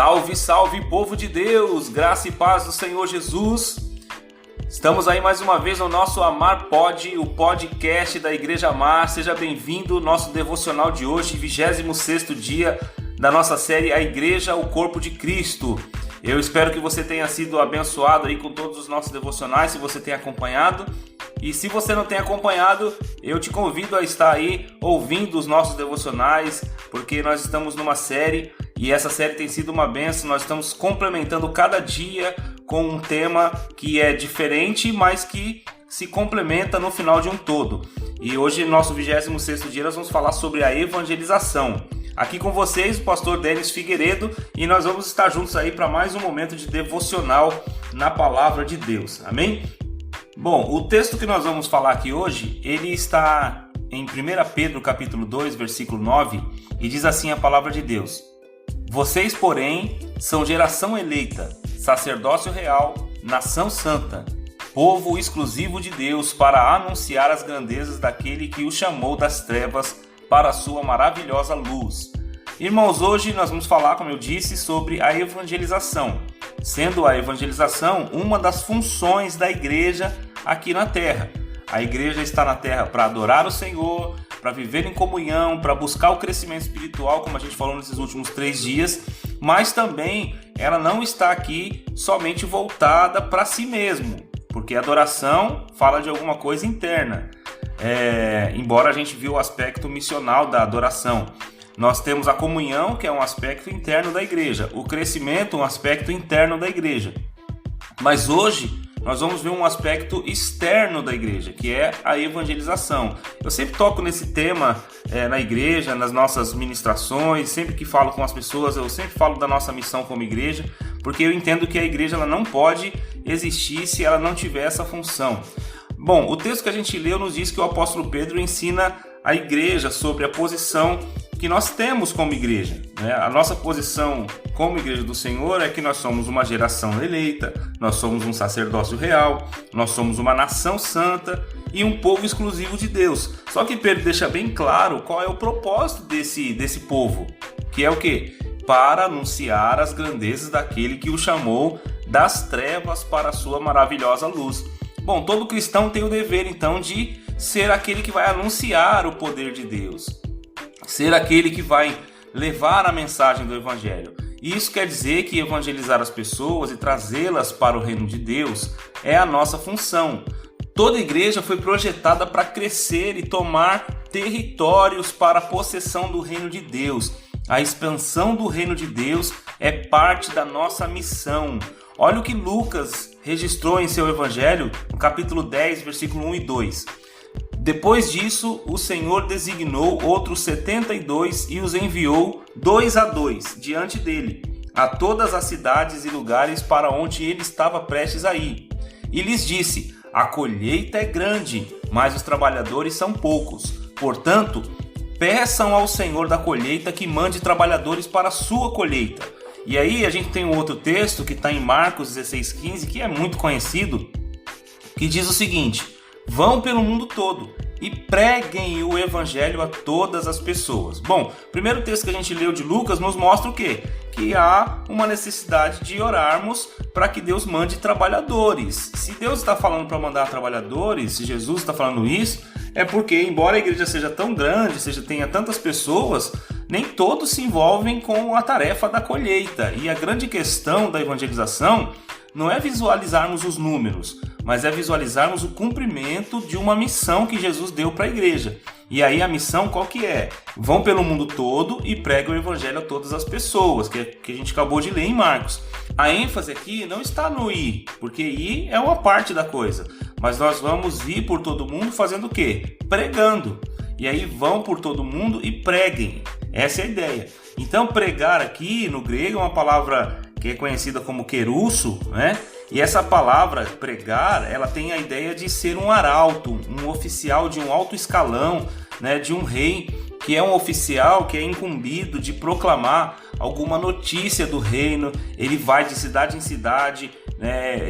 Salve, salve, povo de Deus, graça e paz do Senhor Jesus. Estamos aí mais uma vez no nosso Amar Pod, o podcast da Igreja Amar. Seja bem-vindo ao nosso devocional de hoje, 26º dia da nossa série A Igreja, o Corpo de Cristo. Eu espero que você tenha sido abençoado aí com todos os nossos devocionais, se você tem acompanhado. E se você não tem acompanhado, eu te convido a estar aí ouvindo os nossos devocionais, porque nós estamos numa série e essa série tem sido uma bênção. Nós estamos complementando cada dia com um tema que é diferente, mas que se complementa no final de um todo. E hoje, no nosso 26º dia, nós vamos falar sobre a evangelização. Aqui com vocês, o pastor Denis Figueiredo, e nós vamos estar juntos aí para mais um momento de devocional na palavra de Deus. Amém? Bom, o texto que nós vamos falar aqui hoje, ele está em 1 Pedro capítulo 2, versículo 9, e diz assim a palavra de Deus: Vocês, porém, são geração eleita, sacerdócio real, nação santa, povo exclusivo de Deus, para anunciar as grandezas daquele que o chamou das trevas para a sua maravilhosa luz. Irmãos, hoje nós vamos falar, como eu disse, sobre a evangelização, sendo a evangelização uma das funções da igreja aqui na terra. A igreja está na terra para adorar o Senhor, para viver em comunhão, para buscar o crescimento espiritual, como a gente falou nesses últimos 3 dias, mas também ela não está aqui somente voltada para si mesmo, porque a adoração fala de alguma coisa interna. Embora a gente viu o aspecto missional da adoração, nós temos a comunhão, que é um aspecto interno da igreja, o crescimento, um aspecto interno da igreja. Mas hoje nós vamos ver um aspecto externo da igreja, que é a evangelização. Eu sempre toco nesse tema na igreja, nas nossas ministrações, sempre que falo com as pessoas, eu sempre falo da nossa missão como igreja, porque eu entendo que a igreja ela não pode existir se ela não tiver essa função. Bom, o texto que a gente leu nos diz que o apóstolo Pedro ensina a igreja sobre a posição que nós temos como igreja, né? A nossa posição como igreja do Senhor é que nós somos uma geração eleita, nós somos um sacerdócio real, nós somos uma nação santa e um povo exclusivo de Deus. Só que Pedro deixa bem claro qual é o propósito desse povo, que é o quê? Para anunciar as grandezas daquele que o chamou das trevas para a sua maravilhosa luz. Bom, todo cristão tem o dever então de ser aquele que vai anunciar o poder de Deus, ser aquele que vai levar a mensagem do Evangelho. E isso quer dizer que evangelizar as pessoas e trazê-las para o reino de Deus é a nossa função. Toda igreja foi projetada para crescer e tomar territórios para a possessão do reino de Deus. A expansão do reino de Deus é parte da nossa missão. Olha o que Lucas registrou em seu evangelho, no capítulo 10, versículo 1 e 2. Depois disso, o Senhor designou outros 72 e os enviou 2 a 2 diante dele, a todas as cidades e lugares para onde ele estava prestes a ir. E lhes disse: A colheita é grande, mas os trabalhadores são poucos. Portanto, peçam ao Senhor da colheita que mande trabalhadores para a sua colheita. E aí a gente tem um outro texto que está em Marcos 16,15, que é muito conhecido, que diz o seguinte: Vão pelo mundo todo e preguem o evangelho a todas as pessoas. Bom, o primeiro texto que a gente leu de Lucas nos mostra o quê? Que há uma necessidade de orarmos para que Deus mande trabalhadores. Se Deus está falando para mandar trabalhadores, se Jesus está falando isso, é porque, embora a igreja seja tão grande, tenha tantas pessoas, nem todos se envolvem com a tarefa da colheita. E a grande questão da evangelização não é visualizarmos os números, mas é visualizarmos o cumprimento de uma missão que Jesus deu para a igreja. E aí a missão qual que é? Vão pelo mundo todo e pregam o evangelho a todas as pessoas, que a gente acabou de ler em Marcos. A ênfase aqui não está no ir, porque ir é uma parte da coisa, mas nós vamos ir por todo mundo fazendo o quê? Pregando. E aí vão por todo mundo e preguem. Essa é a ideia. Então pregar aqui no grego é uma palavra que é conhecida como querusso, né? E essa palavra pregar, ela tem a ideia de ser um arauto, um oficial de um alto escalão, né? De um rei, que é um oficial que é incumbido de proclamar alguma notícia do reino. Ele vai de cidade em cidade,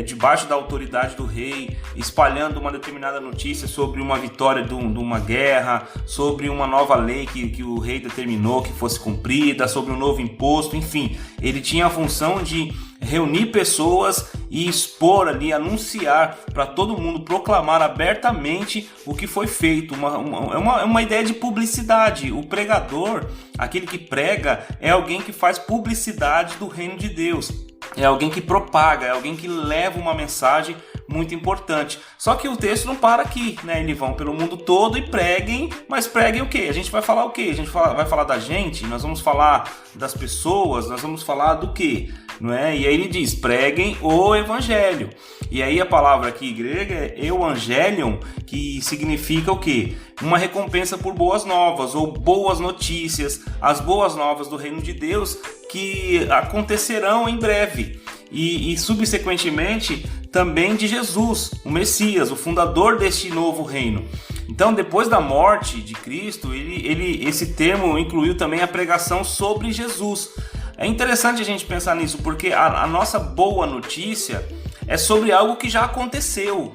debaixo da autoridade do rei, espalhando uma determinada notícia sobre uma vitória de uma guerra, sobre uma nova lei que o rei determinou que fosse cumprida, sobre um novo imposto, enfim. Ele tinha a função de reunir pessoas e expor ali, anunciar para todo mundo, proclamar abertamente o que foi feito. Uma ideia de publicidade. O pregador, aquele que prega, é alguém que faz publicidade do reino de Deus. É alguém que propaga, é alguém que leva uma mensagem muito importante. Só que o texto não para aqui, né? Eles vão pelo mundo todo e preguem, mas preguem o quê? A gente vai falar o quê? A gente vai falar da gente? Nós vamos falar das pessoas? Nós vamos falar do quê? Não é? E aí ele diz, preguem o evangelho. E aí a palavra aqui grega é evangelion, que significa o quê? Uma recompensa por boas novas ou boas notícias, as boas novas do reino de Deus que acontecerão em breve. E subsequentemente também de Jesus, o Messias, o fundador deste novo reino. Então, depois da morte de Cristo, esse termo incluiu também a pregação sobre Jesus. É interessante a gente pensar nisso, porque a nossa boa notícia é sobre algo que já aconteceu.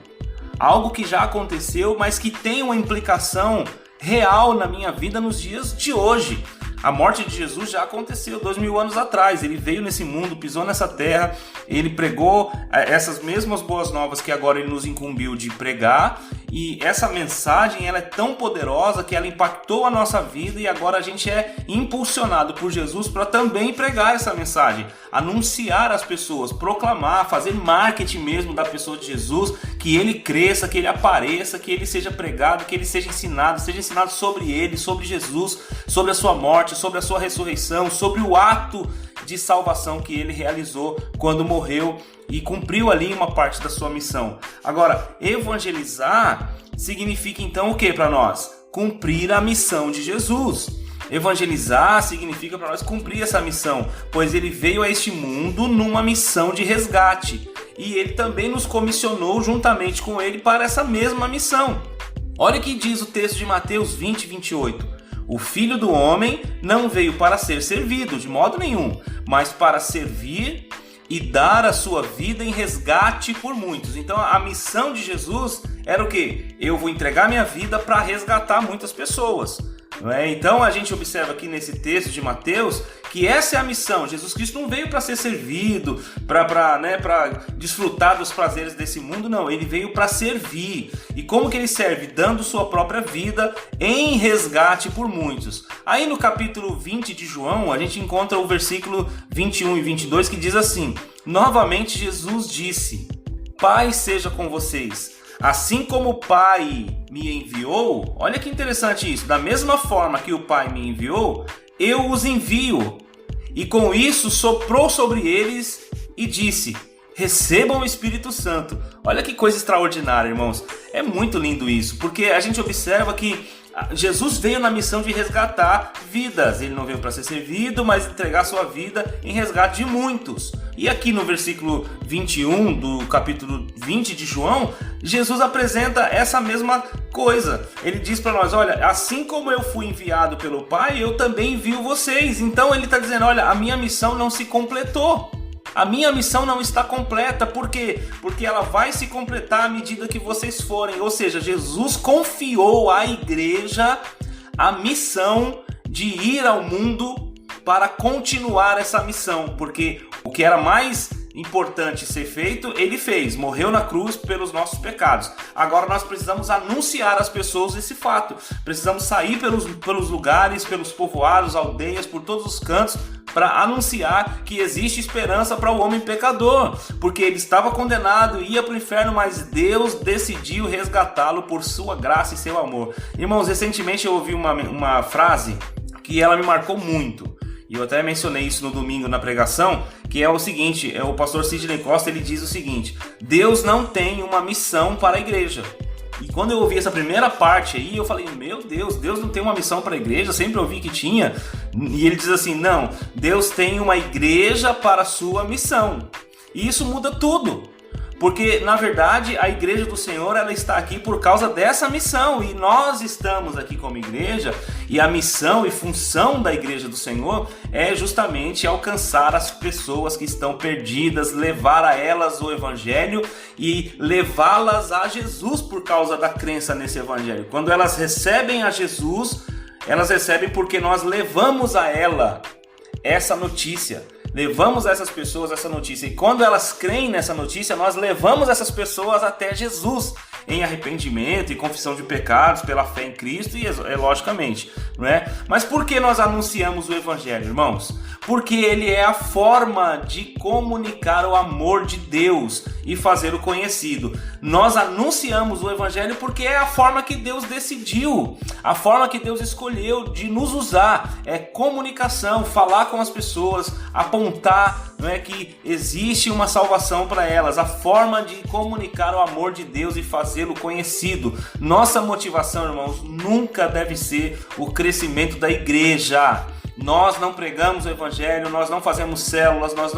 Algo que já aconteceu, mas que tem uma implicação real na minha vida nos dias de hoje. A morte de Jesus já aconteceu 2000 anos atrás. Ele veio nesse mundo, pisou nessa terra, ele pregou essas mesmas boas novas que agora ele nos incumbiu de pregar. E essa mensagem ela é tão poderosa que ela impactou a nossa vida e agora a gente é impulsionado por Jesus para também pregar essa mensagem, anunciar às pessoas, proclamar, fazer marketing mesmo da pessoa de Jesus, que ele cresça, que ele apareça, que ele seja pregado, que ele seja ensinado sobre ele, sobre Jesus, sobre a sua morte, sobre a sua ressurreição, sobre o ato de salvação que ele realizou quando morreu e cumpriu ali uma parte da sua missão. Agora, evangelizar significa então o que para nós? Cumprir a missão de Jesus. Evangelizar significa para nós cumprir essa missão, pois ele veio a este mundo numa missão de resgate e ele também nos comissionou juntamente com ele para essa mesma missão. Olha o que diz o texto de Mateus 20, 28. O Filho do Homem não veio para ser servido de modo nenhum, mas para servir e dar a sua vida em resgate por muitos. Então a missão de Jesus era o quê? Eu vou entregar minha vida para resgatar muitas pessoas. Não é? Então a gente observa aqui nesse texto de Mateus que essa é a missão. Jesus Cristo não veio para ser servido, para desfrutar dos prazeres desse mundo, não. Ele veio para servir. E como que ele serve? Dando sua própria vida em resgate por muitos. Aí no capítulo 20 de João, a gente encontra o versículo 21 e 22 que diz assim: novamente Jesus disse, Pai seja com vocês. Assim como o Pai me enviou, olha que interessante isso, da mesma forma que o Pai me enviou, eu os envio. E com isso soprou sobre eles e disse, recebam o Espírito Santo. Olha que coisa extraordinária, irmãos. É muito lindo isso, porque a gente observa que Jesus veio na missão de resgatar vidas. Ele não veio para ser servido, mas entregar sua vida em resgate de muitos. E aqui no versículo 21 do capítulo 20 de João, Jesus apresenta essa mesma coisa. Ele diz para nós, olha, assim como eu fui enviado pelo Pai, eu também envio vocês. Então ele está dizendo, olha, a minha missão não se completou. A minha missão não está completa, por quê? Porque ela vai se completar à medida que vocês forem. Ou seja, Jesus confiou à igreja a missão de ir ao mundo para continuar essa missão. Porque o que era mais importante ser feito, ele fez. Morreu na cruz pelos nossos pecados. Agora nós precisamos anunciar às pessoas esse fato. Precisamos sair pelos lugares, pelos povoados, aldeias, por todos os cantos, para anunciar que existe esperança para o homem pecador, porque ele estava condenado e ia para o inferno, mas Deus decidiu resgatá-lo por sua graça e seu amor. Irmãos, recentemente eu ouvi uma frase que ela me marcou muito, e eu até mencionei isso no domingo na pregação, que é o seguinte, o pastor Sidney Costa, ele diz o seguinte: Deus não tem uma missão para a igreja. E quando eu ouvi essa primeira parte aí, eu falei, meu Deus, Deus não tem uma missão para a igreja, eu sempre ouvi que tinha. E ele diz assim, não, Deus tem uma igreja para a sua missão. E isso muda tudo. Porque, na verdade, a igreja do Senhor, ela está aqui por causa dessa missão. E nós estamos aqui como igreja. E a missão e função da igreja do Senhor é justamente alcançar as pessoas que estão perdidas, levar a elas o evangelho e levá-las a Jesus por causa da crença nesse evangelho. Quando elas recebem a Jesus, elas recebem porque nós levamos a ela essa notícia. Levamos a essas pessoas essa notícia. E quando elas creem nessa notícia, nós levamos essas pessoas até Jesus em arrependimento e confissão de pecados pela fé em Cristo e logicamente, não é? Mas por que nós anunciamos o evangelho, irmãos? Porque ele é a forma de comunicar o amor de Deus e fazê-lo conhecido. Nós anunciamos o evangelho porque é a forma que Deus decidiu, a forma que Deus escolheu de nos usar. É comunicação, falar com as pessoas, apontar, não é, que existe uma salvação para elas, a forma de comunicar o amor de Deus e fazê-lo conhecido. Nossa motivação, irmãos, nunca deve ser o crescimento da igreja. Nós não pregamos o evangelho, nós não fazemos células, mas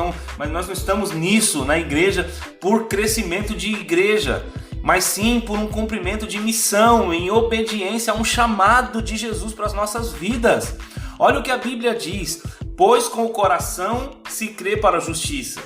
nós não estamos nisso na igreja por crescimento de igreja, mas sim por um cumprimento de missão, em obediência a um chamado de Jesus para as nossas vidas. Olha o que a Bíblia diz: pois com o coração se crê para a justiça,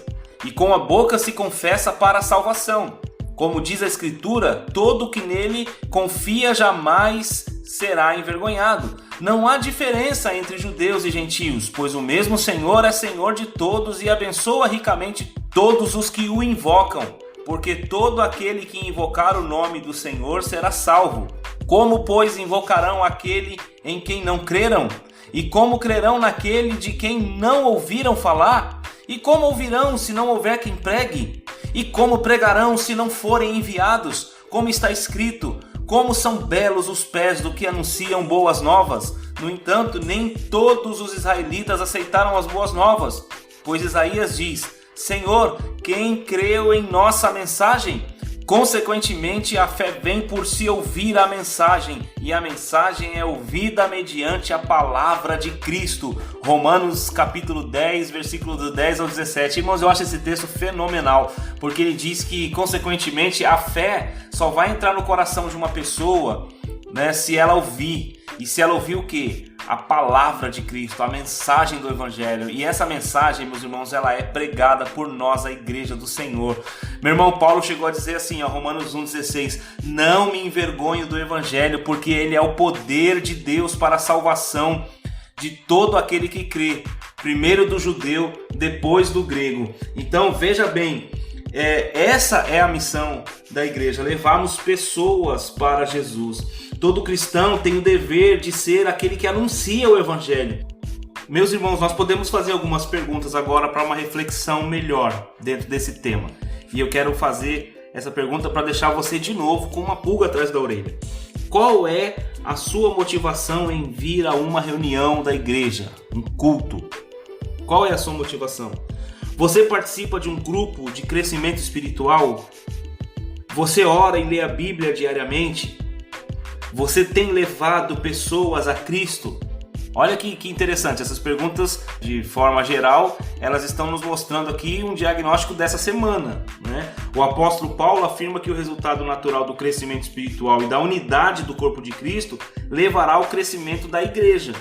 e com a boca se confessa para a salvação. Como diz a Escritura, todo que nele confia jamais será envergonhado. Não há diferença entre judeus e gentios, pois o mesmo Senhor é Senhor de todos e abençoa ricamente todos os que o invocam. Porque todo aquele que invocar o nome do Senhor será salvo. Como, pois, invocarão aquele em quem não creram? E como crerão naquele de quem não ouviram falar? E como ouvirão se não houver quem pregue? E como pregarão se não forem enviados? Como está escrito: como são belos os pés do que anunciam boas novas. No entanto, nem todos os israelitas aceitaram as boas novas. Pois Isaías diz: Senhor, quem creu em nossa mensagem? Consequentemente, a fé vem por se ouvir a mensagem, e a mensagem é ouvida mediante a palavra de Cristo. Romanos capítulo 10, versículo do 10 ao 17. Irmãos, eu acho esse texto fenomenal, porque ele diz que, consequentemente, a fé só vai entrar no coração de uma pessoa, né, se ela ouvir. E se ela ouvir o quê? A palavra de Cristo, a mensagem do Evangelho. E essa mensagem, meus irmãos, ela é pregada por nós, a igreja do Senhor. Meu irmão Paulo chegou a dizer assim, Romanos 1,16: não me envergonho do Evangelho, porque ele é o poder de Deus para a salvação de todo aquele que crê, primeiro do judeu, depois do grego. Então veja bem, essa é a missão da igreja, levarmos pessoas para Jesus. Todo cristão tem o dever de ser aquele que anuncia o evangelho. Meus irmãos, nós podemos fazer algumas perguntas agora para uma reflexão melhor dentro desse tema. E eu quero fazer essa pergunta para deixar você de novo com uma pulga atrás da orelha. Qual é a sua motivação em vir a uma reunião da igreja, um culto? Qual é a sua motivação? Você participa de um grupo de crescimento espiritual? Você ora e lê a Bíblia diariamente? Você tem levado pessoas a Cristo? Olha que interessante, essas perguntas, de forma geral, elas estão nos mostrando aqui um diagnóstico dessa semana, né? O apóstolo Paulo afirma que o resultado natural do crescimento espiritual e da unidade do corpo de Cristo levará ao crescimento da igreja.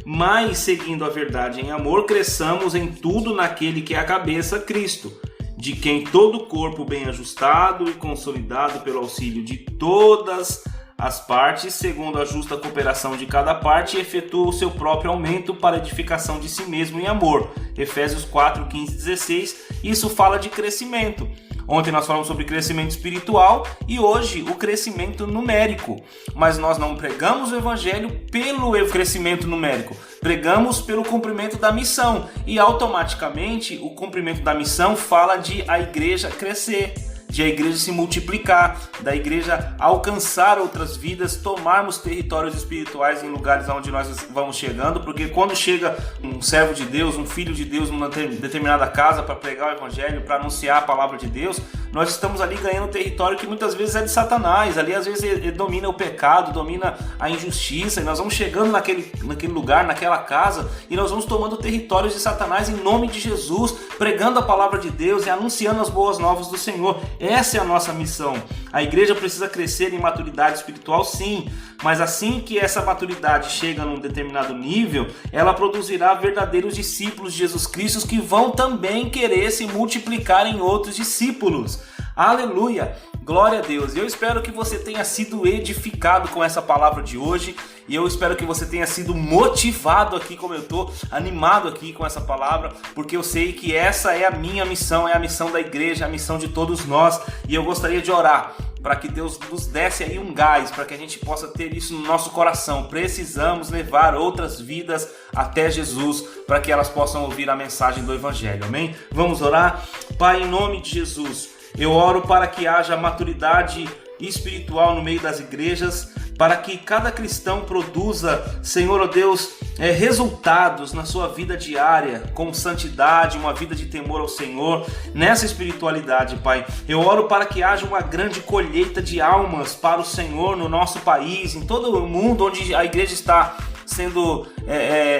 Mas, seguindo a verdade em amor, cresçamos em tudo naquele que é a cabeça, Cristo, de quem todo o corpo bem ajustado e consolidado pelo auxílio de todas as partes, segundo a justa cooperação de cada parte, efetua o seu próprio aumento para a edificação de si mesmo em amor. Efésios 4, 15, 16. Isso fala de crescimento. Ontem nós falamos sobre crescimento espiritual e hoje o crescimento numérico. Mas nós não pregamos o evangelho pelo crescimento numérico. Pregamos pelo cumprimento da missão. E automaticamente o cumprimento da missão fala de a igreja crescer, de a igreja se multiplicar, da igreja alcançar outras vidas, tomarmos territórios espirituais em lugares onde nós vamos chegando, porque quando chega um servo de Deus, um filho de Deus numa determinada casa para pregar o evangelho, para anunciar a palavra de Deus, nós estamos ali ganhando território que muitas vezes é de Satanás. Ali às vezes ele domina o pecado, domina a injustiça, e nós vamos chegando naquele lugar, naquela casa, e nós vamos tomando territórios de Satanás em nome de Jesus, pregando a palavra de Deus e anunciando as boas novas do Senhor. Essa é a nossa missão. A igreja precisa crescer em maturidade espiritual, sim, mas assim que essa maturidade chega num determinado nível, ela produzirá verdadeiros discípulos de Jesus Cristo que vão também querer se multiplicar em outros discípulos. Aleluia! Glória a Deus! Eu espero que você tenha sido edificado com essa palavra de hoje, e eu espero que você tenha sido motivado aqui, como eu estou, animado aqui com essa palavra, porque eu sei que essa é a minha missão, é a missão da igreja, a missão de todos nós, e eu gostaria de orar para que Deus nos desse aí um gás, para que a gente possa ter isso no nosso coração. Precisamos levar outras vidas até Jesus, para que elas possam ouvir a mensagem do Evangelho, amém? Vamos orar? Pai, em nome de Jesus, eu oro para que haja maturidade espiritual no meio das igrejas, para que cada cristão produza, Senhor, ó Deus, resultados na sua vida diária, com santidade, uma vida de temor ao Senhor, nessa espiritualidade, Pai. Eu oro para que haja uma grande colheita de almas para o Senhor no nosso país, em todo o mundo onde a igreja está sendo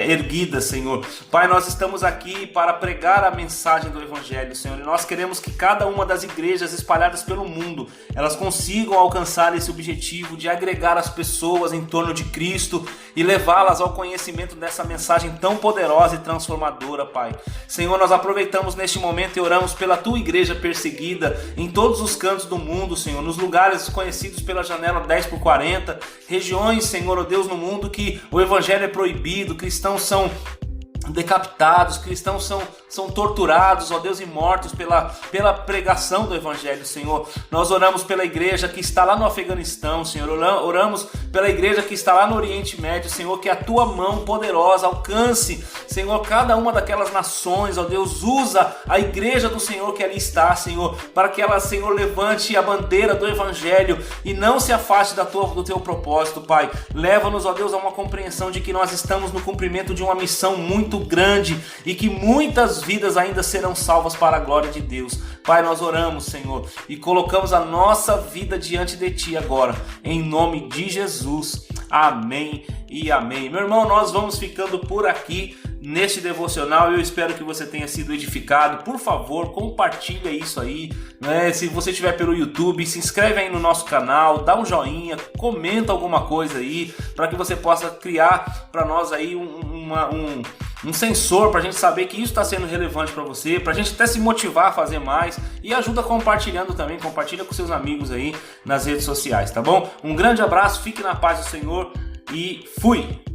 erguida, Senhor. Pai, nós estamos aqui para pregar a mensagem do Evangelho, Senhor, e nós queremos que cada uma das igrejas espalhadas pelo mundo, elas consigam alcançar esse objetivo de agregar as pessoas em torno de Cristo e levá-las ao conhecimento dessa mensagem tão poderosa e transformadora, Pai. Senhor, nós aproveitamos neste momento e oramos pela Tua igreja perseguida em todos os cantos do mundo, Senhor, nos lugares conhecidos pela janela 10x40, regiões, Senhor, ó Deus, no mundo que o Evangelho é proibido, cristãos são decapitados, cristãos são torturados, ó Deus, e mortos pela pregação do Evangelho, Senhor. Nós oramos pela igreja que está lá no Afeganistão, Senhor, oramos pela igreja que está lá no Oriente Médio, Senhor, que a Tua mão poderosa alcance, Senhor, cada uma daquelas nações, ó Deus, usa a igreja do Senhor que ali está, Senhor, para que ela, Senhor, levante a bandeira do Evangelho e não se afaste do Teu propósito, Pai. Leva-nos, ó Deus, a uma compreensão de que nós estamos no cumprimento de uma missão muito grande e que muitas vidas ainda serão salvas para a glória de Deus. Pai, nós oramos, Senhor, e colocamos a nossa vida diante de Ti agora, em nome de Jesus. Amém e amém. Meu irmão, nós vamos ficando por aqui neste devocional. Eu espero que você tenha sido edificado. Por favor, compartilha isso aí, né? Se você estiver pelo YouTube, se inscreve aí no nosso canal, dá um joinha, comenta alguma coisa aí, para que você possa criar para nós aí um sensor para a gente saber que isso está sendo relevante para você, para a gente até se motivar a fazer mais, e ajuda compartilhando também, compartilha com seus amigos aí nas redes sociais, tá bom? Um grande abraço, fique na paz do Senhor e fui!